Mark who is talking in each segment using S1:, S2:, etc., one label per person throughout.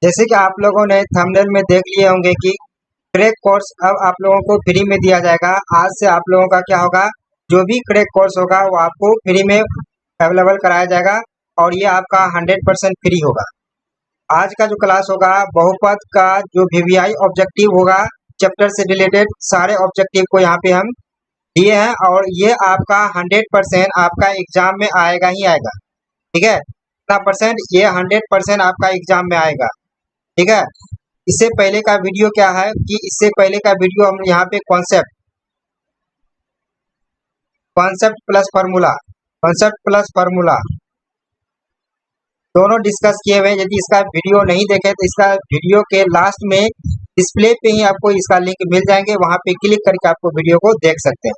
S1: जैसे कि आप लोगों ने थंबनेल में देख लिए होंगे कि क्रैक कोर्स अब आप लोगों को फ्री में दिया जाएगा। आज से आप लोगों का क्या होगा, जो भी क्रैक कोर्स होगा वो आपको फ्री में अवेलेबल कराया जाएगा और ये आपका 100% फ्री होगा। आज का जो क्लास होगा बहुपद का जो वीवीआई ऑब्जेक्टिव होगा, चैप्टर से रिलेटेड सारे ऑब्जेक्टिव को यहाँ पे हम दिए हैं और ये आपका 100% आपका एग्जाम में आएगा ही आएगा। ठीक है, कितना परसेंट? ये 100% आपका एग्जाम में आएगा। ठीक है, इससे पहले का वीडियो क्या है कि इससे पहले का वीडियो हम यहाँ पे कॉन्सेप्ट प्लस फार्मूला दोनों डिस्कस किए हुए। यदि इसका वीडियो नहीं देखे तो इसका वीडियो के लास्ट में डिस्प्ले पे ही आपको इसका लिंक मिल जाएंगे, वहां पे क्लिक करके आपको वीडियो को देख सकते हैं।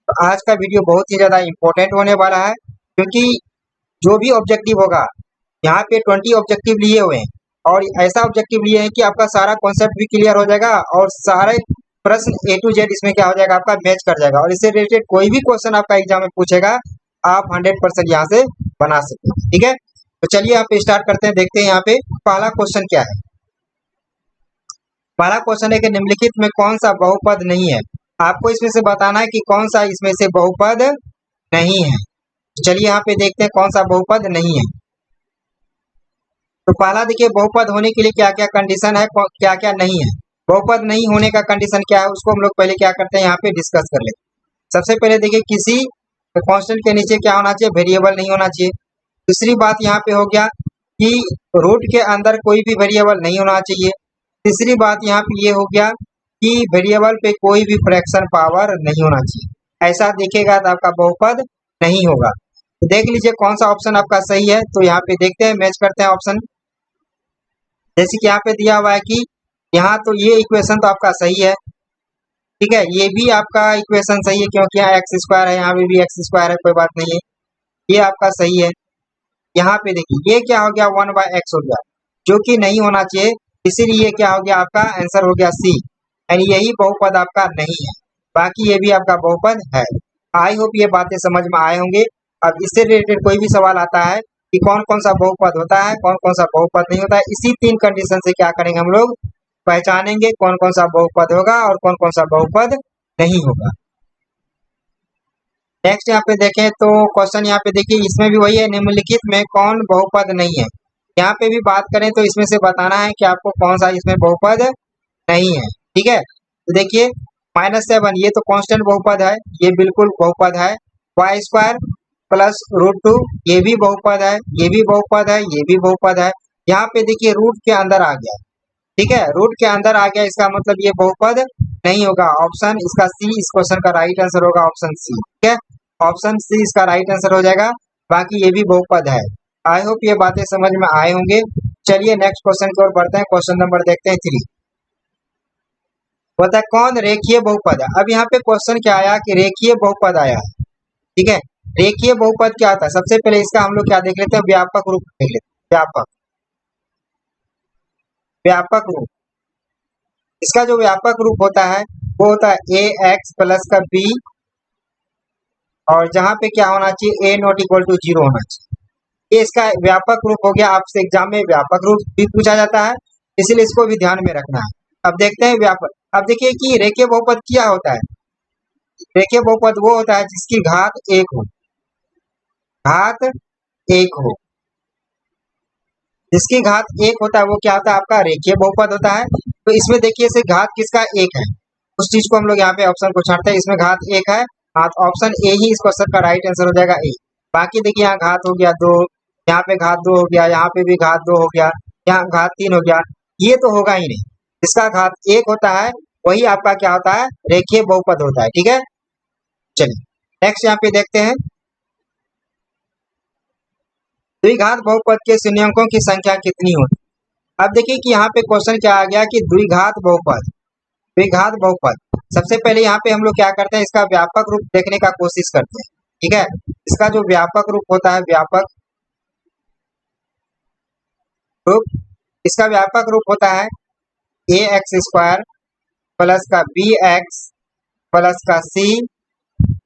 S1: तो आज का वीडियो बहुत ही ज़्यादा इम्पोर्टेंट होने वाला है, क्योंकि जो भी ऑब्जेक्टिव होगा यहाँ पे 20 ऑब्जेक्टिव लिए हुए हैं और ऐसा ऑब्जेक्टिव लिए हैं कि आपका सारा कॉन्सेप्ट भी क्लियर हो जाएगा और सारे प्रश्न A to Z इसमें क्या हो जाएगा, आपका मैच कर जाएगा और इससे रिलेटेड कोई भी क्वेश्चन आपका एग्जाम में पूछेगा आप 100% यहाँ से बना सकते हैं। ठीक है, तो चलिए यहाँ पे स्टार्ट करते हैं, देखते हैं यहाँ पे पहला क्वेश्चन क्या है। पहला क्वेश्चन है कि निम्नलिखित में कौन सा बहुपद नहीं है। आपको इसमें से बताना है कि कौन सा इसमें से बहुपद नहीं है। चलिए यहाँ पे देखते हैं कौन सा बहुपद नहीं है। तो पहला देखिए, बहुपद होने के लिए क्या क्या कंडीशन है, क्या क्या नहीं है। बहुपद नहीं होने का कंडीशन क्या है उसको हम लोग पहले क्या करते हैं यहाँ पे डिस्कस कर लेते हैं। सबसे पहले देखिए, किसी कांस्टेंट के नीचे क्या होना चाहिए, वेरिएबल नहीं होना चाहिए। दूसरी बात यहाँ पे हो गया कि रूट के अंदर कोई भी वेरिएबल नहीं होना चाहिए। तीसरी बात यहाँ पे ये हो गया कि वेरिएबल पे कोई भी फ्रैक्शन पावर नहीं होना चाहिए। ऐसा दिखेगा तो आपका बहुपद नहीं होगा। तो देख लीजिए कौन सा ऑप्शन आपका सही है। तो यहाँ पे देखते हैं, मैच करते हैं ऑप्शन। जैसे कि यहाँ पे दिया हुआ है कि यहाँ तो ये इक्वेशन तो आपका सही है। ठीक है, ये भी आपका इक्वेशन सही है क्योंकि यहाँ एक्स स्क्वायर है, यहाँ पे भी एक्स स्क्वायर है, कोई बात नहीं है, ये आपका सही है। यहाँ पे देखिए ये क्या हो गया, 1/x हो गया, जो कि नहीं होना चाहिए, इसीलिए क्या हो गया, आपका आंसर हो गया सी, यानी यही बहुपद आपका नहीं है। बाकी ये भी आपका बहुपद है। आई होप ये बातें समझ में आए होंगे। अब इससे रिलेटेड कोई भी सवाल आता है कि कौन कौन सा बहुपद होता है, कौन कौन सा बहुपद नहीं होता है, इसी 3 कंडीशन से क्या करेंगे हम लोग, पहचानेंगे कौन कौन सा बहुपद होगा और कौन कौन सा बहुपद नहीं होगा। नेक्स्ट यहाँ पे देखें तो क्वेश्चन यहाँ पे देखिए, इसमें भी वही है, निम्नलिखित में कौन बहुपद नहीं है। यहाँ पे भी बात करें तो इसमें से बताना है कि आपको कौन सा इसमें बहुपद नहीं है। ठीक है, तो देखिए -7 ये तो कांस्टेंट बहुपद है, ये बिल्कुल बहुपद है। y² प्लस √2 ये भी बहुपद है, ये भी बहुपद है, ये भी बहुपद है। यहाँ पे देखिए रूट के अंदर आ गया। ठीक है, रूट के अंदर आ गया, इसका मतलब ये बहुपद नहीं होगा। ऑप्शन इसका सी, इस क्वेश्चन का राइट आंसर होगा ऑप्शन सी। ठीक है, ऑप्शन सी इसका राइट आंसर हो जाएगा। बाकी ये भी बहुपद है। आई होप ये बातें समझ में आए होंगे। चलिए नेक्स्ट क्वेश्चन की ओर बढ़ते हैं। क्वेश्चन नंबर देखते हैं 3। होता है कौन रेखीय बहुपद है। अब यहाँ पे क्वेश्चन क्या आया कि रेखीय बहुपद आया है। ठीक है, रेखीय बहुपद क्या होता है, सबसे पहले इसका हम लोग क्या देख लेते हैं, व्यापक रूप देख लेते हैं। व्यापक रूप, इसका जो व्यापक रूप होता है वो होता है ax प्लस का b, और जहां पे क्या होना चाहिए, a नॉट इक्वल टू 0 होना चाहिए। ये इसका व्यापक रूप हो गया। आपसे एग्जाम में व्यापक रूप भी पूछा जाता है, इसीलिए इसको भी ध्यान में रखना है। अब देखते हैं व्यापक। अब देखिए कि रेखीय बहुपद क्या होता है। रेखीय बहुपद वो होता है जिसकी घात 1 हो, घात 1 हो, जिसकी घात 1 होता है वो क्या होता है, आपका रेखीय बहुपद होता है। तो इसमें देखिए से घात किसका 1 है, उस चीज को हम लोग यहाँ पे ऑप्शन को छांटते हैं। इसमें घात 1 है, हाँ तो ऑप्शन ए ही इस क्वेश्चन का राइट आंसर हो जाएगा, ए। बाकी देखिए यहाँ घात हो गया 2, यहाँ पे घात 2 हो गया, यहाँ पे भी घात 2 हो गया, यहाँ घात 3 हो गया, ये तो होगा ही नहीं। जिसका घात 1 होता है वही आपका क्या होता है, रेखीय बहुपद होता है। ठीक है, चलिए नेक्स्ट यहाँ पे देखते हैं, द्विघात बहुपद के शून्यंकों की संख्या कितनी होती है। अब देखिए कि यहाँ पे क्वेश्चन क्या आ गया कि द्विघात बहुपद, द्विघात बहुपद। सबसे पहले यहाँ पे हम लोग क्या करते हैं, इसका व्यापक रूप देखने का कोशिश करते हैं। ठीक है, इसका जो व्यापक रूप होता है, व्यापक रूप, इसका व्यापक रूप होता है ax² प्लस का bx प्लस का c,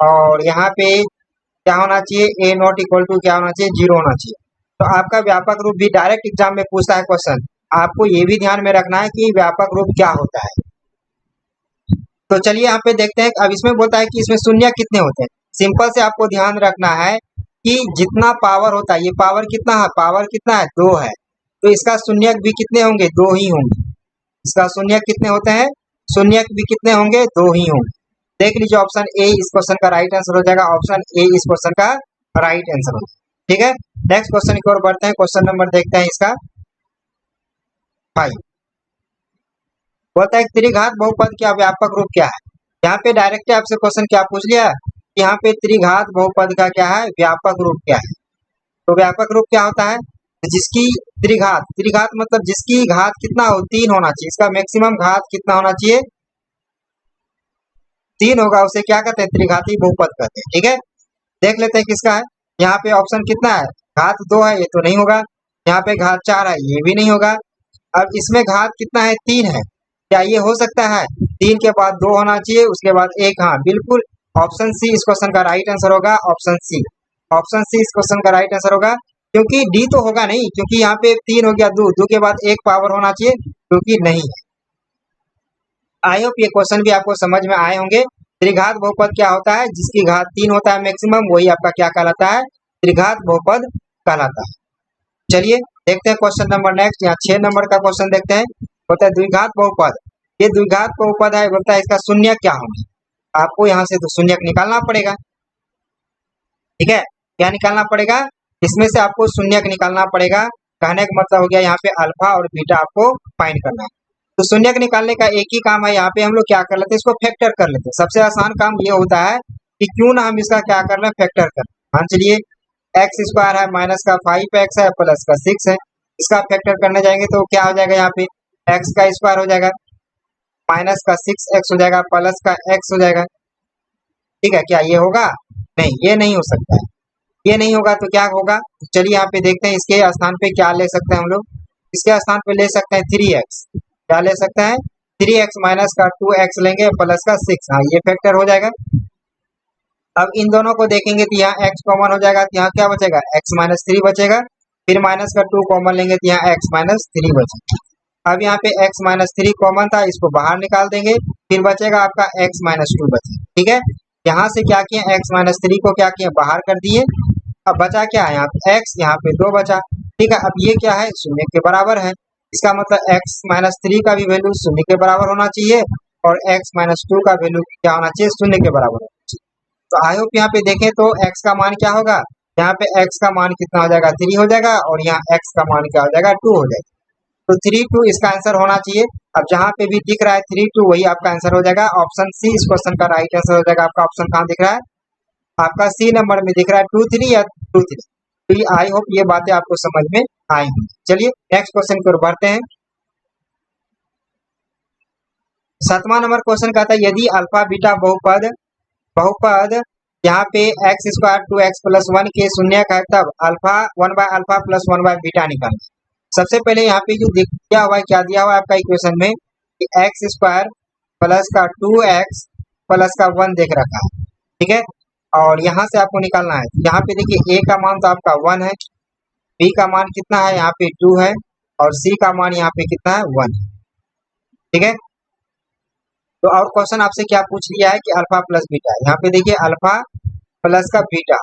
S1: और यहाँ पे क्या होना चाहिए, a नॉट इक्वल टू क्या होना चाहिए, 0 होना चाहिए। तो आपका व्यापक रूप भी डायरेक्ट एग्जाम में पूछता है क्वेश्चन, आपको ये भी ध्यान में रखना है कि व्यापक रूप क्या होता है। तो चलिए यहाँ पे देखते हैं। अब इसमें बोलता है कि इसमें शून्य कितने होते हैं। सिंपल से आपको ध्यान रखना है कि जितना पावर होता है, ये पावर कितना है, पावर कितना है, 2 है, तो इसका शून्यक भी कितने होंगे, 2 ही होंगे। इसका शून्यक कितने होते हैं, शून्यक भी कितने होंगे, 2 ही होंगे। देख लीजिए ऑप्शन ए इस क्वेश्चन का राइट आंसर हो जाएगा। ऑप्शन ए इस क्वेश्चन का राइट आंसर हो जाएगा। ठीक है, नेक्स्ट क्वेश्चन की ओर बढ़ते हैं। क्वेश्चन नंबर देखते हैं इसका 5। बोलता है त्रिघात बहुपद का व्यापक रूप क्या है। यहाँ पे डायरेक्ट आपसे क्वेश्चन क्या पूछ लिया कि यहाँ पे त्रिघात बहुपद का क्या है, व्यापक रूप क्या है। तो व्यापक रूप क्या होता है, जिसकी त्रिघात, त्रिघात मतलब जिसकी घात कितना हो, 3 होना चाहिए। इसका मैक्सिमम घात कितना होना चाहिए, 3 होगा, उसे क्या कहते हैं, त्रिघाती बहुपद कहते हैं। ठीक है, देख लेते हैं किसका है। यहाँ पे ऑप्शन कितना है, घात 2 है, ये तो नहीं होगा। यहाँ पे घात 4 है, ये भी नहीं होगा। अब इसमें घात कितना है, 3 है, क्या ये हो सकता है, 3 के बाद 2 होना चाहिए, उसके बाद 1। हाँ बिल्कुल, ऑप्शन सी इस क्वेश्चन का राइट आंसर होगा। ऑप्शन सी, ऑप्शन सी इस क्वेश्चन का राइट आंसर होगा, क्योंकि डी तो होगा नहीं, क्योंकि यहाँ पे 3 हो गया, 2 के बाद 1 पावर होना चाहिए, क्योंकि नहीं है। आई होप ये क्वेश्चन भी आपको समझ में आए होंगे। त्रिघात बहुपद क्या होता है, जिसकी घात 3 होता है मैक्सिमम, वही आपका क्या कहलाता है, त्रिघात बहुपद कहलाता है। चलिए देखते हैं क्वेश्चन नंबर नेक्स्ट। यहाँ 6 नंबर का क्वेश्चन देखते हैं। बोलता है द्विघात बहुपद, ये द्विघात बहुपद है, बोलता है इसका शून्य क्या होगा। आपको यहाँ से तो शून्य निकालना पड़ेगा। ठीक है, क्या निकालना पड़ेगा, इसमें से आपको शून्य निकालना पड़ेगा। कहने का मतलब हो गया यहाँ पे अल्फा और बीटा आपको फाइंड करना है। तो शून्य निकालने का एक ही काम है, यहाँ पे हम लोग क्या कर लेते हैं, इसको फैक्टर कर लेते हैं। सबसे आसान काम ये होता है कि क्यों ना हम इसका क्या कर लें, फैक्टर कर। हाँ चलिए, एक्स स्क्वायर है माइनस का 5x है प्लस का 6 है, इसका फैक्टर करने जाएंगे तो क्या हो जाएगा, यहाँ पे एक्स का स्क्वायर हो जाएगा, माइनस का 6x हो जाएगा, प्लस का x हो जाएगा। ठीक है, क्या ये होगा, नहीं, ये नहीं हो सकता है। ये नहीं होगा तो क्या होगा, तो चलिए यहाँ पे देखते हैं इसके स्थान पे क्या ले सकते हैं हम लोग। इसके स्थान पे ले सकते हैं 3x, क्या ले सकते हैं, 3x माइनस का 2x लेंगे प्लस का 6। हाँ ये फैक्टर हो जाएगा। अब इन दोनों को देखेंगे तो यहाँ x कॉमन हो जाएगा, तो यहाँ क्या बचेगा, x माइनस 3 बचेगा। फिर माइनस का 2 कॉमन लेंगे तो यहाँ x माइनस 3 बचेगा। अब यहाँ पे x माइनस 3 कॉमन था, इसको बाहर निकाल देंगे, फिर बचेगा आपका x माइनस 2 बचेगा। ठीक है, यहाँ से क्या किए, x माइनस 3 को क्या किए, बाहर कर दिए। अब बचा क्या है, यहाँ पे x, यहाँ पे 2 बचा। ठीक है, अब ये क्या है, शून्य के बराबर है। इसका मतलब x माइनस 3 का भी वैल्यू शून्य के बराबर होना चाहिए, और x माइनस 2 का वैल्यू क्या होना चाहिए, शून्य के बराबर होना चाहिए। तो आई होप यहाँ पे देखें तो x का मान क्या होगा, यहाँ पे x का मान कितना हो जाएगा, 3 हो जाएगा, और यहाँ x का मान क्या हो जाएगा, 2 हो जाएगा। तो 3 2 इसका आंसर होना चाहिए। अब जहाँ पे भी दिख रहा है 3 2, वही आपका आंसर हो जाएगा। ऑप्शन सी इस क्वेश्चन का राइट आंसर हो जाएगा। आपका ऑप्शन कहाँ दिख रहा है, आपका सी नंबर में दिख रहा है 2 3 या 2 3। तो ये आई होप ये बातें आपको समझ में आई होंगी। चलिए नेक्स्ट क्वेश्चन की ओर बढ़ते हैं। 7वां नंबर क्वेश्चन कहता है यदि अल्फा बीटा बहुपद बहुपद यहाँ पे एक्स स्क्वायर 2x प्लस 1 के शून्य का है, तब alpha 1 by alpha plus 1 by beta निकालना। सबसे पहले यहाँ पे जो दिया हुआ है, क्या दिया हुआ है आपका इक्वेशन में, कि एक्स स्क्वायर प्लस का 2x प्लस का 1 देख रखा है। ठीक है, और यहाँ से आपको निकालना है। यहाँ पे देखिए a का मान तो आपका 1 है, b का मान कितना है, यहाँ पे 2 है, और c का मान यहाँ पे कितना है, 1। ठीक है, तो और क्वेश्चन आपसे क्या पूछ लिया है कि अल्फा प्लस बीटा। यहाँ पे देखिए अल्फा प्लस का बीटा,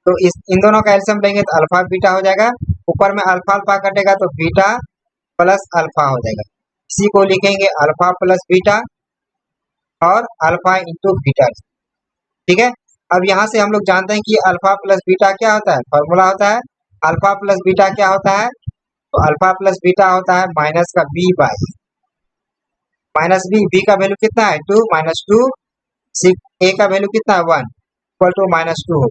S1: तो इन दोनों का एलसीएम लेंगे तो अल्फा बीटा हो जाएगा। ऊपर में अल्फा अल्फा कटेगा तो बीटा प्लस अल्फा हो जाएगा। इसी को लिखेंगे अल्फा प्लस बीटा और अल्फा इंटू बीटा। ठीक है, अब यहाँ से हम लोग जानते हैं कि अल्फा प्लस बीटा क्या होता है, फॉर्मूला होता है अल्फा प्लस बीटा क्या होता है, तो अल्फा प्लस बीटा होता है माइनस का बी बाई माइनस बी का वैल्यू कितना है 2, माइनस 2, ए का वैल्यू कितना है 1, इक्वल टू माइनस 2 हो।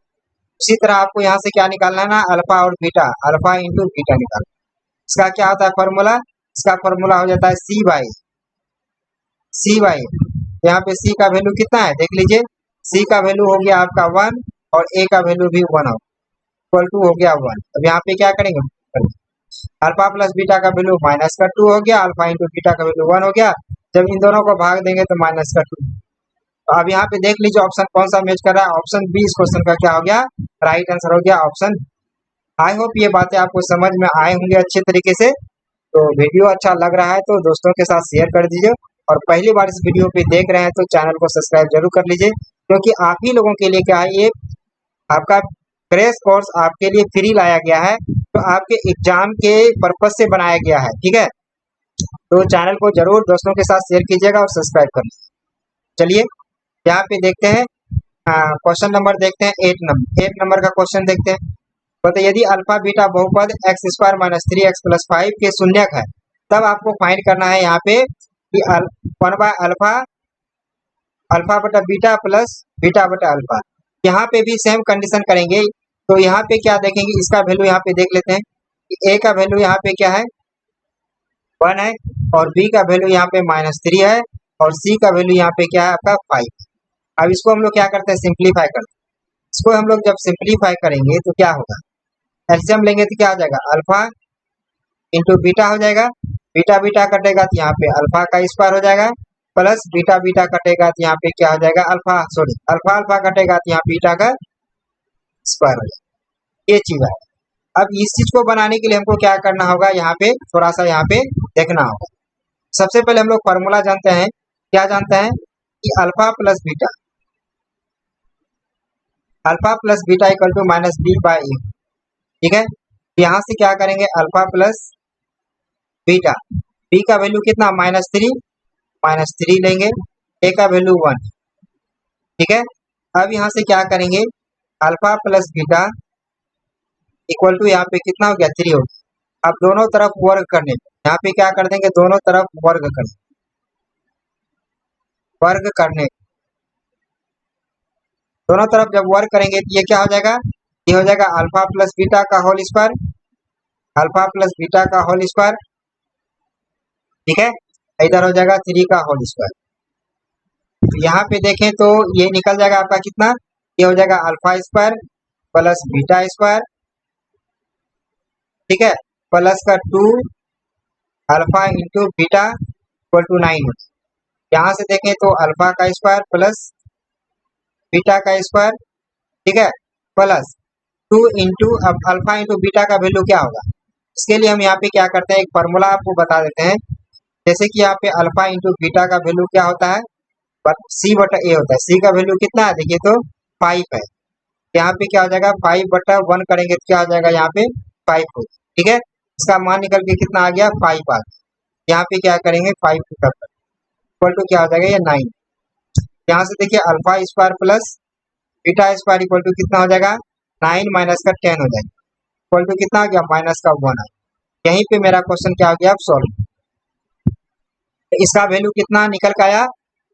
S1: इसी तरह आपको यहाँ से क्या निकालना है ना, अल्फा और बीटा, अल्फा इंटू बीटा निकालना। इसका क्या होता है फॉर्मूला, इसका फॉर्मूला हो जाता है सी बाई यहाँ पे सी का वैल्यू कितना है देख लीजिए, सी का वैल्यू हो गया आपका 1 और ए का वैल्यू भी 1 हो, इक्वल टू हो गया 1। अब यहाँ पे क्या करेंगे, अल्फा प्लस बीटा का वैल्यू माइनस का 2 हो गया, अल्फा इंटू बीटा का वैल्यू 1 हो गया। जब इन दोनों को भाग देंगे तो माइनस का 2। तो अब यहाँ पे देख लीजिए ऑप्शन कौन सा मैच कर रहा है, ऑप्शन बी इस क्वेश्चन का क्या हो गया, राइट आंसर हो गया ऑप्शन। आई होप ये बातें आपको समझ में आए होंगे अच्छे तरीके से। तो वीडियो अच्छा लग रहा है तो दोस्तों के साथ शेयर कर दीजिए, और पहली बार इस वीडियो पे देख रहे हैं तो चैनल को सब्सक्राइब जरूर कर लीजिए, क्योंकि आप ही लोगों के लिए क्या है, ये आपका क्रैश कोर्स आपके लिए फ्री लाया गया है, तो आपके एग्जाम के पर्पज से बनाया गया है। ठीक है, तो चैनल को जरूर दोस्तों के साथ शेयर कीजिएगा और सब्सक्राइब कर लीजिए। चलिए यहाँ पे देखते हैं क्वेश्चन नंबर, देखते हैं 8 नंबर का क्वेश्चन देखते हैं। तो यदि अल्फा बीटा बहुपद x square minus 3x plus 5 के शून्यक है, तब आपको फाइंड करना है यहाँ पे कि 1/अल्फा अल्फा बटा बीटा प्लस बीटा बटा अल्फा। यहाँ पे भी सेम कंडीशन करेंगे। तो यहाँ पे क्या देखेंगे, इसका वैल्यू यहाँ पे देख लेते हैं कि ए का वैल्यू यहाँ पे क्या है 1 है, और बी का वैल्यू यहाँ पे -3 है, और सी का वैल्यू यहाँ पे क्या है आपका 5। अब इसको हम लोग क्या करते हैं, सिंप्लीफाई करते हैं। इसको हम लोग जब सिंप्लीफाई करेंगे तो क्या होगा, एलसीएम लेंगे तो क्या हो जाएगा, अल्फा इंटू बीटा हो जाएगा, बीटा बीटा कटेगा तो यहाँ पे अल्फा का स्क्वायर हो जाएगा, प्लस बीटा बीटा कटेगा तो यहाँ पे क्या हो जाएगा, अल्फा अल्फा कटेगा तो यहाँ बीटा का स्क्वायर हो जाएगा। ये चीज है। अब इस चीज को बनाने के लिए हमको क्या करना होगा, यहाँ पे थोड़ा सा यहाँ पे देखना होगा। सबसे पहले हम लोग फॉर्मूला जानते हैं, क्या जानते हैं कि alpha plus beta equal to minus B by A. ठीक है, यहाँ से क्या करेंगे, अल्फा प्लस बीटा, बी का वैल्यू कितना -3 लेंगे, ए का वैल्यू 1। ठीक है, अब यहाँ से क्या करेंगे, alpha plus beta equal to यहाँ पे कितना हो गया 3 हो गया। अब दोनों तरफ वर्ग करने, यहाँ पे क्या कर देंगे, दोनों तरफ वर्ग करने दोनों तरफ जब वर्ग करेंगे तो ये क्या हो जाएगा, ये हो जाएगा अल्फा प्लस बीटा का whole square, alpha plus beta का होल स्क्वायर। ठीक है, इधर हो जाएगा 3 का होल स्क्वायर। तो यहाँ पे देखें तो ये निकल जाएगा आपका कितना, ये हो जाएगा alpha square plus beta square. ठीक है, प्लस का 2 alpha into beta equal to 9। यहाँ से देखें तो अल्फा का स्क्वायर प्लस बीटा का स्क्वायर। ठीक है, प्लस 2 इंटू, अब अल्फा इंटू बीटा का वैल्यू क्या होगा, इसके लिए हम यहाँ पे क्या करते हैं, एक फार्मूला आपको बता देते हैं। जैसे कि यहाँ पे अल्फा इंटू बीटा का वैल्यू क्या होता है, सी बटा ए होता है। सी का वैल्यू कितना है, देखिए तो 5 है। यहाँ पे क्या हो जाएगा, 5/1 करेंगे तो क्या हो जाएगा, यहाँ पे 5 हो। ठीक है, इसका मान निकल के कितना आ गया, 5 आ गया। यहाँ पे क्या करेंगे, 5 इक्वल टू क्या हो जाएगा, ये 9। यहाँ से देखिए alpha square plus beta square equal to कितना हो जाएगा, 9 माइनस का 10 हो जाएगा, इक्वल टू कितना हो गया, -1 है। यहीं पे मेरा क्वेश्चन क्या हो गया, अब सॉल्व। तो इसका वैल्यू कितना निकल के आया,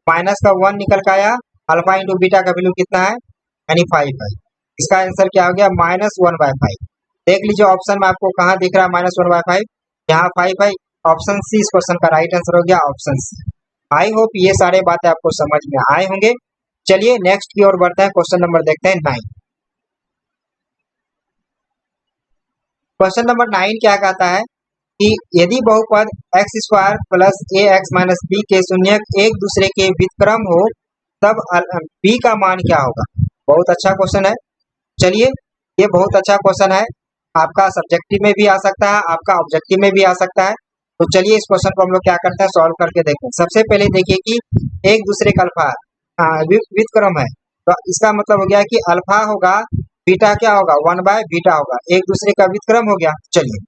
S1: -1 निकल के आया। अल्फा इंटू बीटा का वैल्यू कितना है, यानी 5 है। इसका आंसर क्या हो गया, -1/5। देख लीजिए ऑप्शन में आपको कहाँ दिख रहा है -1/5, यहाँ 5 है। ऑप्शन सी इस क्वेश्चन का राइट आंसर हो गया, ऑप्शन सी। आई होप ये सारे बातें आपको समझ में आए होंगे। चलिए नेक्स्ट की ओर बढ़ते हैं, क्वेश्चन नंबर देखते हैं 9। क्वेश्चन नंबर 9 क्या कहता है कि यदि बहुपद एक्स स्क्वायर प्लस ए एक्स माइनस बी के शून्यक एक दूसरे के व्युत्क्रम हो, तब बी का मान क्या होगा। बहुत अच्छा क्वेश्चन है। चलिए, ये बहुत अच्छा क्वेश्चन है, आपका सब्जेक्टिव में भी आ सकता है, आपका ऑब्जेक्टिव में भी आ सकता है। तो चलिए इस क्वेश्चन को हम लोग क्या करते हैं, सॉल्व करके देखते हैं। सबसे पहले देखिए कि एक दूसरे का अल्फा व्युत्क्रम है, तो इसका मतलब हो गया कि अल्फा होगा, बीटा क्या होगा, 1/बीटा होगा, एक दूसरे का व्युत्क्रम हो गया। चलिए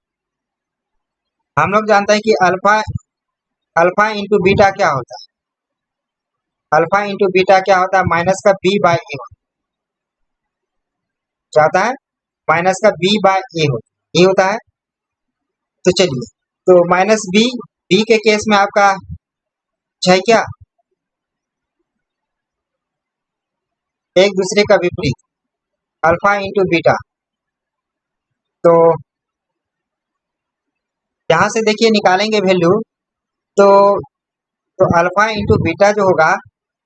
S1: हम लोग जानते हैं कि अल्फा इंटू बीटा क्या होता है, अल्फा इंटू बीटा क्या होता है, माइनस का बी बाई ए होता है, माइनस का बी बाई ए होता है। तो चलिए, तो माइनस बी के केस में आपका है क्या, एक दूसरे का विपरीत, अल्फा इंटू बीटा। तो यहाँ से देखिए निकालेंगे वैल्यू, तो अल्फा इंटू बीटा जो होगा,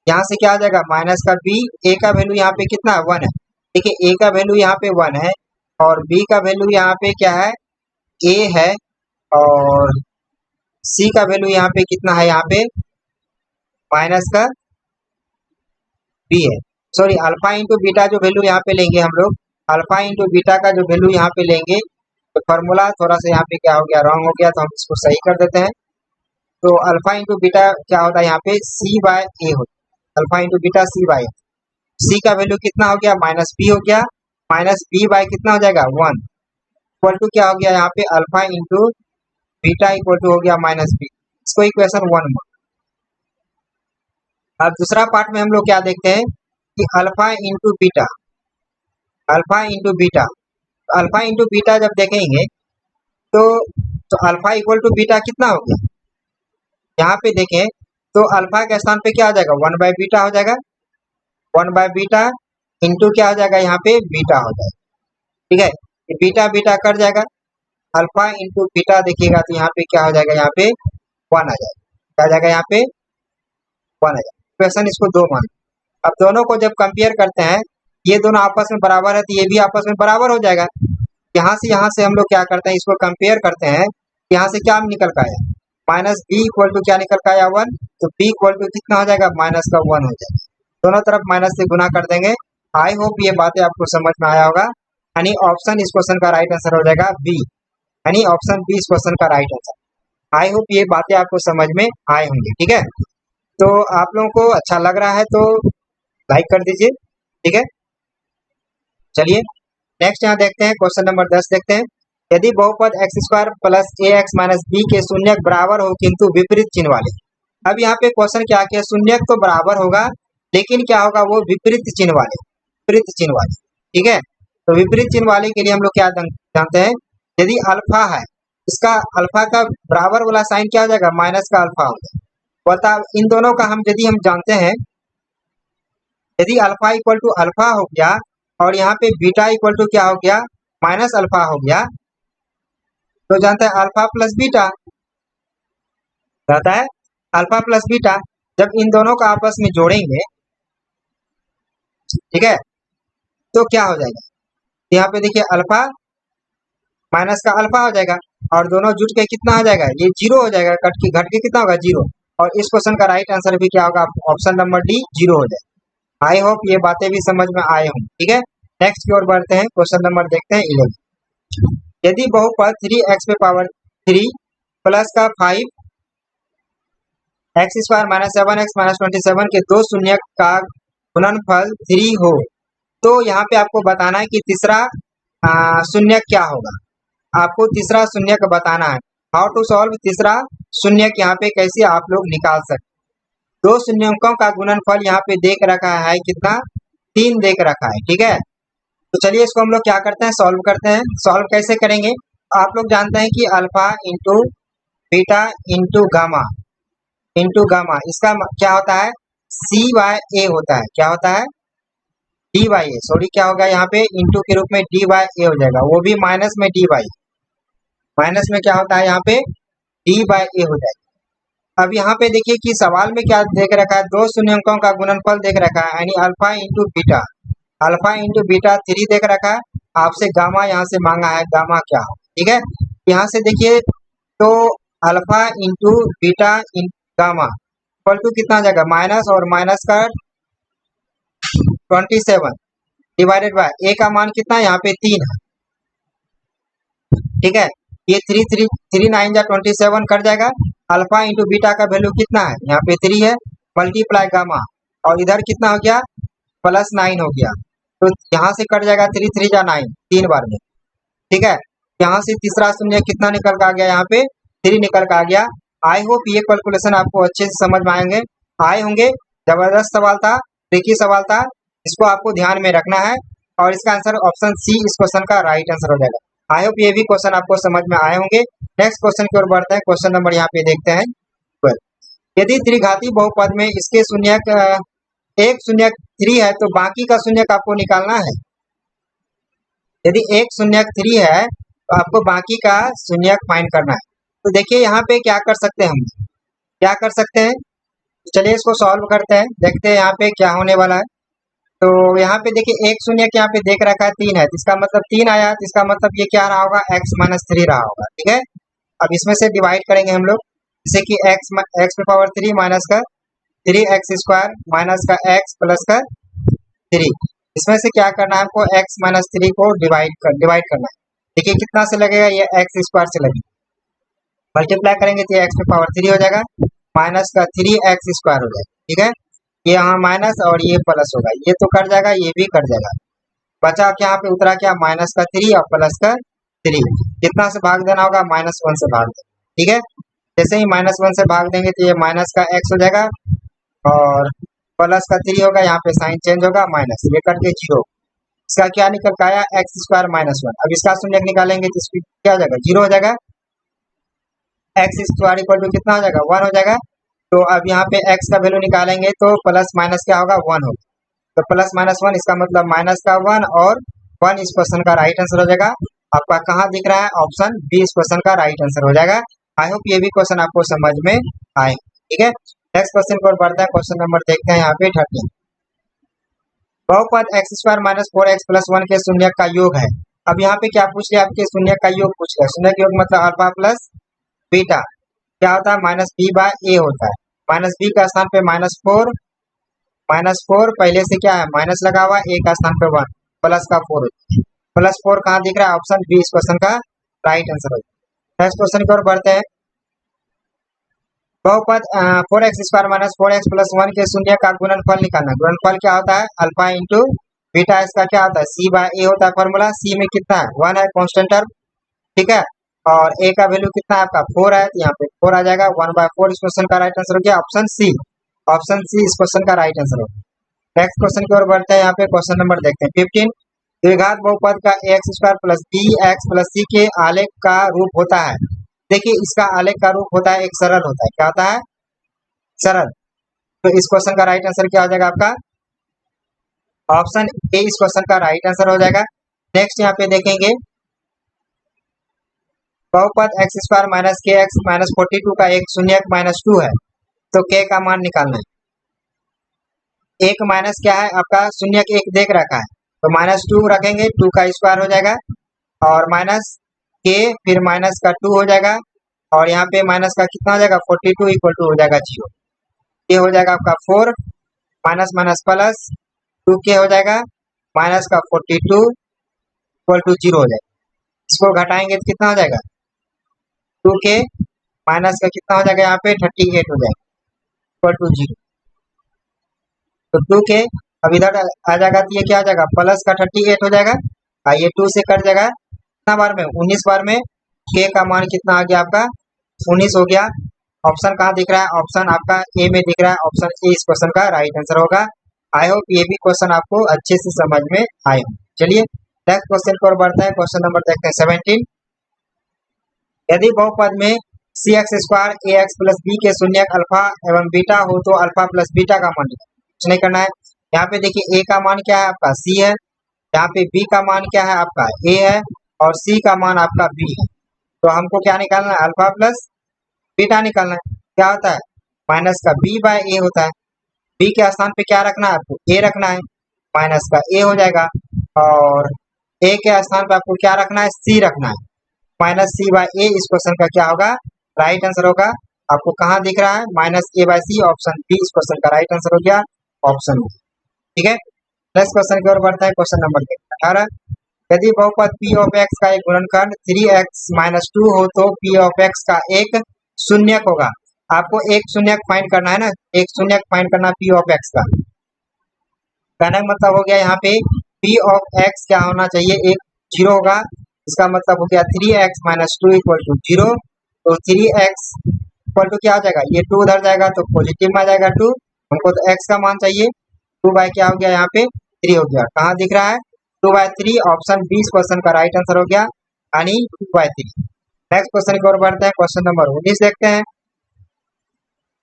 S1: यहाँ से क्या आ जाएगा, माइनस का बी, ए का वैल्यू यहाँ पे कितना 1 है। देखिए ए का वैल्यू यहाँ पे 1 है, और बी का वैल्यू यहाँ पे क्या है, ए है, और सी का वैल्यू यहाँ पे कितना है, यहाँ पे माइनस का बी है। सॉरी, अल्फा इंटू बीटा जो वैल्यू यहाँ पे लेंगे हम लोग, अल्फा इंटू बीटा का जो वैल्यू यहाँ पे लेंगे, तो फार्मूला थोड़ा सा यहाँ पे क्या हो गया, रॉन्ग हो गया, तो हम इसको सही कर देते हैं। तो अल्फा इंटू बीटा क्या होता है यहाँ पे, सी बाय ए होता है। अल्फा इंटू बीटा सी बाय, सी का वैल्यू कितना हो गया, माइनस बी हो गया, माइनस बी बाय कितना हो जाएगा 1, इक्वल टू क्या हो गया यहाँ पे, alpha into beta equal to हो गया माइनस बी। इसको इक्वेशन 1 में। अब दूसरा पार्ट में हम लोग क्या देखते हैं कि alpha into beta, alpha into beta, alpha into beta जब देखेंगे तो अल्फा इक्वल टू बीटा कितना हो गया, यहाँ पे देखें तो अल्फा के स्थान पे क्या हो जाएगा, 1 बाय बीटा हो जाएगा, 1 बाय बीटा इंटू क्या हो जाएगा यहाँ पे, बीटा हो जाएगा। ठीक है, बीटा बीटा कट जाएगा, अल्फा इंटू बीटा देखिएगा तो यहाँ पे क्या हो जाएगा, यहाँ पे 1 आ जाएगा, क्या आ जाएगा यहाँ पे 1 आ जाएगा। इक्वेशन इसको 2 मान। अब दोनों को जब कंपेयर करते हैं, ये दोनों आपस में बराबर है तो ये भी आपस में बराबर हो जाएगा। यहाँ से हम लोग क्या करते हैं, इसको कंपेयर करते हैं, यहाँ से क्या निकल का आया, माइनस बी इक्वल टू क्या निकल का आया 1, तो बी इक्वल टू कितना हो जाएगा, माइनस का 1 हो जाएगा। दोनों तरफ माइनस से गुना कर देंगे। आई होप ये बातें आपको समझ में आया होगा, यानी ऑप्शन इस क्वेश्चन का राइट आंसर हो जाएगा बी, यानी ऑप्शन बी इस क्वेश्चन का राइट आंसर। आई होप ये बातें आपको समझ में आए होंगे। ठीक है, तो आप लोगों को अच्छा लग रहा है तो लाइक कर दीजिए। ठीक है, चलिए नेक्स्ट यहाँ देखते हैं, क्वेश्चन नंबर 10 देखते हैं। यदि बहुपद एक्स स्क्वायर प्लस ए एक्स माइनस बी के शून्यक बराबर हो किंतु विपरीत चिन्ह वाले। अब यहाँ पे क्वेश्चन क्या किया, शून्यक तो बराबर होगा लेकिन क्या होगा, वो विपरीत चिन्ह वाले, विपरीत चिन्ह वाले। ठीक है, तो विपरीत चिन्ह वाले के लिए हम लोग क्या जानते हैं, यदि अल्फा है, इसका अल्फा का बराबर वाला साइन क्या हो जाएगा, माइनस का अल्फा हो जाएगा। बता इन दोनों का यदि हम जानते हैं, यदि अल्फा इक्वल टू अल्फा हो गया और यहाँ पे बीटा इक्वल टू क्या हो गया, माइनस अल्फा हो गया, तो जानते हैं अल्फा प्लस बीटा रहता है, अल्फा प्लस बीटा। जब इन दोनों का आपस में जोड़ेंगे, ठीक है, तो क्या हो जाएगा, यहाँ पे देखिए अल्फा माइनस का अल्फा हो जाएगा और दोनों जुट के कितना हो जाएगा, ये 0 हो जाएगा, घट के कितना होगा 0। और इस क्वेश्चन का राइट आंसर भी क्या होगा, ऑप्शन नंबर डी 0 हो जाएगा। आई होप ये बातें भी समझ में आए हों। ठीक है, नेक्स्ट की ओर बढ़ते हैं, क्वेश्चन नंबर देखते हैं 11। यदि बहुपद 3x पे पावर 3 प्लस का 5 x square minus 7x minus 27 के दो शून्यक का गुणनफल 3 हो, तो यहाँ पे आपको बताना है कि तीसरा शून्यक क्या होगा, आपको तीसरा शून्यक बताना है। हाउ टू सॉल्व तीसरा शून्यक, यहाँ पे कैसे आप लोग निकाल सकते। दो शून्यकों का गुणनफल यहाँ पे देख रखा है कितना, 3 देख रखा है। ठीक है, तो चलिए इसको हम लोग क्या करते हैं, सॉल्व करते हैं। सॉल्व कैसे करेंगे, आप लोग जानते हैं कि alpha into beta into gamma, इसका क्या होता है, सी बाय ए होता है। क्या होता है, डी बाई ए, सॉरी क्या होगा यहाँ पे, इंटू के रूप में डी बाई ए हो जाएगा, वो भी माइनस में डी बाई, माइनस में क्या होता है यहाँ पे डी बाई ए हो जाएगा। अब यहाँ पे देखिए कि सवाल में क्या देख रखा है, दो शून्यकों का गुणनफल देख रखा है, यानी alpha into beta, alpha into beta 3 देख रखा है, आपसे गामा यहाँ से मांगा है, गामा क्या हो। ठीक है, यहाँ से देखिए तो alpha into beta gamma equal to कितना आ जाएगा, माइनस और माइनस का 27 डिवाइडेड बाय ए का मान कितना है, यहाँ पे 3 है। ठीक है, ये 3 9 जा 27 कट जाएगा, अल्फा इंटू बीटा का वैल्यू कितना है, यहाँ पे 3 है, मल्टीप्लाई गामा और इधर कितना हो गया, प्लस 9 हो गया, तो यहाँ से कट जाएगा 3 3 जा 9, 3 बार में। ठीक है, यहाँ से तीसरा शून्य कितना निकल का आ गया, यहाँ पे 3 निकल का आ गया। आई होप ये कैलकुलेशन आपको अच्छे से समझ में आए होंगे। जबरदस्त सवाल था, ट्रिकी सवाल था, इसको आपको ध्यान में रखना है और इसका आंसर ऑप्शन सी इस क्वेश्चन का राइट आंसर हो जाएगा। आई होप ये भी क्वेश्चन आपको समझ में आए होंगे। नेक्स्ट क्वेश्चन की ओर बढ़ते हैं, क्वेश्चन नंबर यहाँ पे देखते हैं 12। यदि त्रिघाती बहुपद में इसके शून्यक एक शून्यक 3 है तो बाकी का शून्यक आपको निकालना है। यदि एक शून्यक 3 है तो आपको बाकी का शून्यक फाइंड करना है। तो देखिए यहाँ पे क्या कर सकते हैं, हम क्या कर सकते हैं, चलिए इसको सॉल्व करते हैं, देखते हैं यहाँ पे क्या होने वाला है। तो यहाँ पे देखिए एक शून्यक यहाँ पे देख रखा है 3 है, तो इसका मतलब 3 आया, तो इसका मतलब ये क्या रहा होगा, x माइनस 3 रहा होगा। ठीक है, अब इसमें से डिवाइड करेंगे हम लोग, जैसे कि x पे पावर 3 माइनस का 3x स्क्वायर माइनस का x प्लस का 3, इसमें से क्या करना है आपको, x माइनस 3 को डिवाइड करना है। देखिए कितना से लगेगा, ये एक्स स्क्वायर से लगेगा, मल्टीप्लाई करेंगे तो x पे पावर 3 हो जाएगा, माइनस का 3x स्क्वायर हो जाएगा। ठीक है, ये यहाँ माइनस और ये प्लस होगा, ये तो कट जाएगा, ये भी कट जाएगा, बचा क्या यहाँ पे, उतरा क्या, माइनस का 3 और प्लस का 3। कितना से भाग देना होगा, -1 से भाग देना। ठीक है, जैसे ही -1 से भाग देंगे तो ये माइनस का x हो जाएगा और प्लस का 3 होगा, यहाँ पे साइन चेंज होगा, माइनस, ये कट के 0। इसका क्या निकल के आया, एक्स स्क्वायर -1। अब इसका शून्य निकालेंगे तो इसकी क्या हो जाएगा, 0 हो जाएगा। एक्स स्क्वायर इक्वल टू कितना हो जाएगा, 1 हो जाएगा। तो अब यहाँ पे x का वैल्यू निकालेंगे तो प्लस माइनस क्या होगा, 1 होगा। तो प्लस माइनस 1, इसका मतलब माइनस का 1 और 1 इस क्वेश्चन का राइट आंसर हो जाएगा। आपका कहाँ दिख रहा है, ऑप्शन बी इस क्वेश्चन का राइट आंसर हो जाएगा। आई होप ये भी क्वेश्चन आपको समझ में आए। ठीक है, नेक्स्ट क्वेश्चन को बढ़ता है, क्वेश्चन नंबर देखते हैं यहाँ पे 13। बहुपद x square minus 4x plus 1 के शून्य का योग है। अब यहाँ पे क्या पूछ लिया, आपके शून्य का योग पूछ लिया। शून्य का योग मतलब अल्फा प्लस बीटा क्या होता है, माइनस बी बाय ए होता है। माइनस बी का स्थान पे -4 पहले से क्या है, माइनस लगा हुआ, ए का स्थान पे 1, प्लस का 4 प्लस 4 कहाँ दिख रहा है, ऑप्शन बी इस क्वेश्चन का राइट आंसर होगा। नेक्स्ट क्वेश्चन की ओर बढ़ते हैं। बहुपद 4x square minus 4x plus 1 के शून्य का गुणनफल निकालना। गुणनफल क्या होता है, अल्फा इंटू बीटा, इसका क्या होता है, सी बाय ए होता है फॉर्मूला। सी में कितना है, 1 है कांस्टेंट टर्म। ठीक है, और ए का वैल्यू कितना है आपका, 4 है, तो यहाँ पे 4 आ जाएगा, 1/4 इस क्वेश्चन का राइट आंसर हो गया, ऑप्शन सी। ऑप्शन सी इस क्वेश्चन का राइट आंसर होगा। नेक्स्ट क्वेश्चन की ओर बढ़ते हैं, यहाँ पे क्वेश्चन नंबर देखते हैं 15। द्विघात बहुपद का X square plus B X plus C के आलेख का रूप होता है। देखिए इसका आलेख का रूप होता है, एक सरल होता है, क्या होता है, सरल। तो इस क्वेश्चन का राइट आंसर क्या हो जाएगा आपका, ऑप्शन ए इस क्वेश्चन का राइट आंसर हो जाएगा। नेक्स्ट यहाँ पे देखेंगे, बहुपद एक्स स्क्वायर माइनस के एक्स माइनस 42 का एक शून्य -2 है, तो के का मान निकालना है। एक माइनस क्या है आपका, शून्य एक देख रखा है, तो -2 रखेंगे, 2 का स्क्वायर हो जाएगा और माइनस के, फिर माइनस का 2 हो जाएगा और यहाँ पे माइनस का कितना हो जाएगा, 42 इक्वल टू हो जाएगा 0। ये हो जाएगा आपका 4 माइनस माइनस प्लस 2 के हो जाएगा, माइनस का 42 इक्वल टू 0 हो जाएगा। इसको घटाएंगे तो कितना हो जाएगा, 2 के माइनस का कितना हो जाएगा, यहाँ पे 38 हो जाएगा इक्वल टू 0। तो 2 के अब इधर आ जाएगा तो ये क्या हो जाएगा, प्लस का 38 हो जाएगा, ये 2 से कट जाएगा, कितना बार में, 19 बार में। के का मान कितना आ गया आपका, 19 हो गया। ऑप्शन कहाँ दिख रहा है, ऑप्शन आपका ए में दिख रहा है, ऑप्शन ए इस क्वेश्चन का राइट आंसर होगा। आई होप ये भी क्वेश्चन आपको अच्छे से समझ में आए हो। चलिए नेक्स्ट क्वेश्चन पर बढ़ता है, क्वेश्चन नंबर देखते हैं 17। यदि बहुपद में सी एक्स स्क्वायर ए एक्स प्लस बी के शून्य अल्फा एवं बीटा हो तो अल्फा प्लस बीटा का मान कुछ नहीं करना है। यहाँ पे देखिए ए का मान क्या है आपका, सी है, यहाँ पे बी का मान क्या है आपका, ए है, और सी का मान आपका बी है। तो हमको क्या निकालना है, अल्फा प्लस बीटा निकालना है। क्या होता है, माइनस का बी बाय ए होता है। बी के स्थान पे क्या रखना है आपको, ए रखना है, माइनस का ए हो जाएगा, और ए के स्थान पे आपको क्या रखना है, सी रखना है, माइनस सी बाय ए इस क्वेश्चन का क्या होगा, राइट आंसर होगा। आपको कहाँ दिख रहा है, माइनस ए बाय सी, ऑप्शन बी इस क्वेश्चन का राइट आंसर हो गया, ऑप्शन बी। ठीक है, नेक्स्ट क्वेश्चन की ओर बढ़ता है, क्वेश्चन नंबर 18। यदि बहुपद p ऑफ x का एक गुणनखंड 3x माइनस 2 हो तो p ऑफ x का एक शून्यक होगा। आपको एक शून्यक फाइंड करना है ना, एक शून्यक फाइंड करना p ऑफ x का। कहने का मतलब हो गया यहाँ पे p ऑफ x क्या होना चाहिए, एक 0 होगा। इसका मतलब हो गया 3x माइनस 2 इक्वल टू 0। तो 3x इक्वल टू क्या हो जाएगा, ये 2 उधर जाएगा तो पॉजिटिव में आ जाएगा 2। हमको तो x का मान चाहिए, 2 बाय क्या हो गया, यहाँ पे 3 हो गया। कहाँ दिख रहा है, 2/3, ऑप्शन बी इस क्वेश्चन का राइट आंसर हो गया, यानी 2/3। नेक्स्ट क्वेश्चन की ओर बढ़ते हैं, क्वेश्चन नंबर 19 देखते हैं।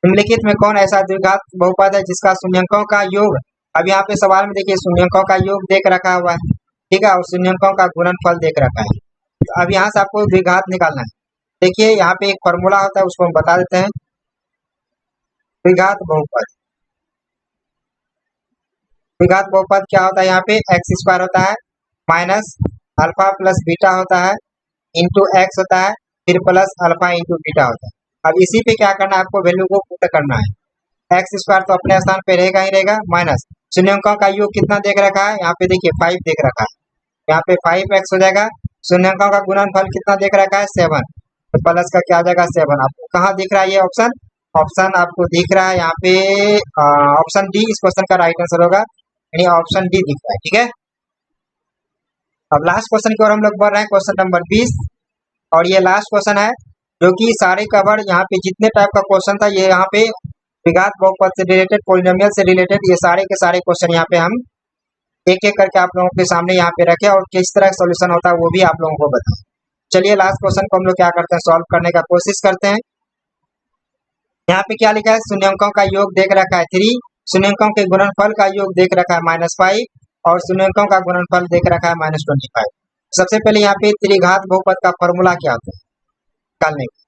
S1: निम्नलिखित में कौन ऐसा द्विघात बहुपद है जिसका शून्यंकों का योग, अब यहाँ पे सवाल में देखिए शून्यंकों का योग देख रखा हुआ है, ठीक है, और शून्यंकों का गुणनफल देख रखा है। तो अब यहाँ से आपको द्विघात निकालना है। देखिए यहाँ पे एक फॉर्मूला होता है, उसको हम बता देते हैं। द्विघात बहुपद, द्विघात बहुपद क्या होता है, यहाँ पे एक्स स्क्वायर होता है माइनस अल्फा प्लस बीटा होता है इंटू एक्स होता है, फिर प्लस अल्फा इंटू बीटा होता है। अब इसी पे क्या करना है, आपको वैल्यू को पुट करना है। एक्स स्क्वायर तो अपने स्थान पे रहेगा ही रहेगा, माइनस शून्यांकों का योग कितना देख रखा है, यहाँ पे देखिए 5 देख रखा है, यहाँ पे 5x हो जाएगा। शून्यांकों का गुणनफल कितना देख रखा है, 7, तो प्लस का क्या आ जाएगा 7। आपको कहाँ दिख रहा है ये ऑप्शन, ऑप्शन आपको दिख रहा है यहाँ पे ऑप्शन डी इस क्वेश्चन का राइट आंसर होगा, यानी ऑप्शन डी दिख रहा है। ठीक है, अब लास्ट क्वेश्चन की ओर हम लोग बढ़ रहे हैं, क्वेश्चन नंबर 20, और ये लास्ट क्वेश्चन है जो कि सारे कवर यहाँ पे जितने टाइप का क्वेश्चन था ये यहाँ पे विघात बहुपद से रिलेटेड, पॉलिनोमियल से रिलेटेड, ये सारे के सारे क्वेश्चन यहाँ पे हम एक एक करके आप लोगों के सामने यहाँ पे रखे और किस तरह सोल्यूशन होता है वो भी आप लोगों को बताएं। चलिए लास्ट क्वेश्चन को हम लोग क्या करते हैं, सॉल्व करने का कोशिश करते हैं। यहाँ पे क्या लिखा है, शून्यांकों का योग देख रखा है 3, शून्यांकों के गुणनफल का योग देख रखा है -5 और शून्यांकों का गुणनफल देख रखा है -25। सबसे पहले यहाँ पे त्रिघात बहुपद का फॉर्मूला क्या होता है निकालने का,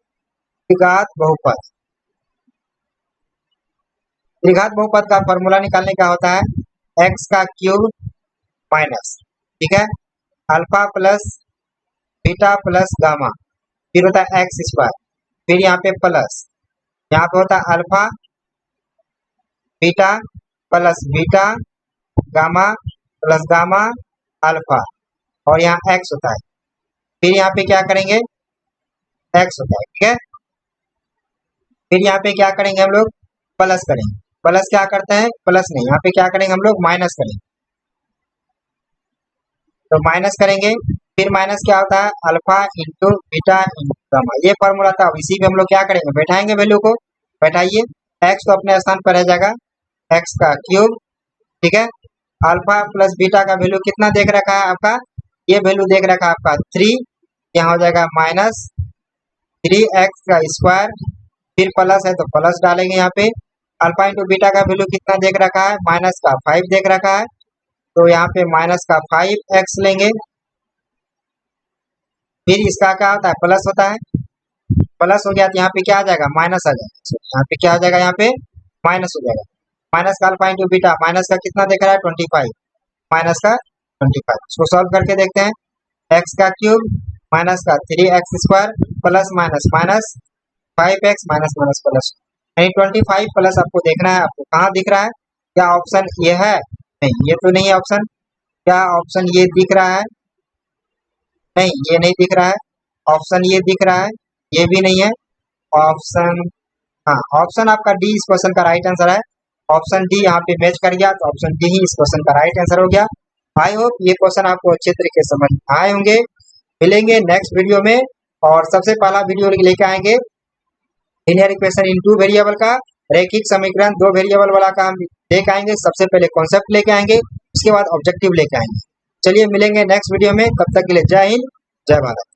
S1: त्रिघात बहुपद, त्रिघात बहुपद का फॉर्मूला निकालने का होता है x का क्यूब माइनस, ठीक है, alpha plus beta plus gamma, फिर होता है एक्स स्क्वायर, फिर यहाँ पे प्लस, यहाँ पे होता है alpha beta plus beta gamma plus gamma alpha, और यहाँ x होता है, फिर यहाँ पे क्या करेंगे x होता है। ठीक है, फिर यहाँ पे क्या करेंगे हम लोग, प्लस करेंगे, प्लस क्या करते हैं, प्लस नहीं, यहाँ पे क्या करेंगे हम लोग माइनस करेंगे, तो माइनस करेंगे, फिर माइनस क्या होता है alpha into beta into gamma, ये फॉर्मूला था। अब इसी पे हम लोग क्या करेंगे, बैठाएंगे वैल्यू को, बैठाइए, x तो अपने स्थान पर रह जाएगा, x का क्यूब, ठीक है, अल्फा प्लस बीटा का वैल्यू कितना देख रखा है आपका, ये वैल्यू देख रखा है आपका 3, यहाँ हो जाएगा -3x का स्क्वायर, फिर प्लस है तो प्लस डालेंगे यहाँ पे, अल्फा इंटू बीटा का वैल्यू कितना देख रखा है, माइनस का 5 देख रखा है, तो यहाँ पे माइनस का 5x लेंगे, फिर इसका क्या होता है प्लस होता है, प्लस हो गया तो यहाँ पे क्या आ जाएगा माइनस आ जाएगा, यहाँ पे क्या आ जाएगा, यहाँ पे माइनस हो जाएगा, माइनस का अल्फा इंटू बीटा, माइनस का कितना देख रहा है 25, माइनस का 25, इसको सॉल्व करके देखते हैं, x का क्यूब माइनस का 3x square plus minus minus 5x minus minus plus, यानी 25 प्लस आपको देखना है, आपको कहाँ दिख रहा है, क्या ऑप्शन ये है, नहीं ये तो नहीं है ऑप्शन, क्या ऑप्शन ये दिख रहा है, नहीं ये नहीं दिख रहा है, ऑप्शन ये दिख रहा है, ये भी नहीं है ऑप्शन, हाँ ऑप्शन आपका डी इस क्वेश्चन का राइट आंसर है, ऑप्शन डी यहाँ पे मैच कर गया, तो ऑप्शन डी ही इस क्वेश्चन का राइट आंसर हो गया। आई होप ये क्वेश्चन आपको अच्छे तरीके से समझ आए होंगे। मिलेंगे नेक्स्ट वीडियो में, और सबसे पहला वीडियो लेके आएंगे लीनियर इक्वेशन इन 2 वेरिएबल का, रैखिक समीकरण 2 वेरिएबल वाला का हम लेके आएंगे, सबसे पहले कॉन्सेप्ट लेके आएंगे, उसके बाद ऑब्जेक्टिव लेके आएंगे। चलिए मिलेंगे नेक्स्ट वीडियो में, तब तक के लिए जय हिंद जय भारत।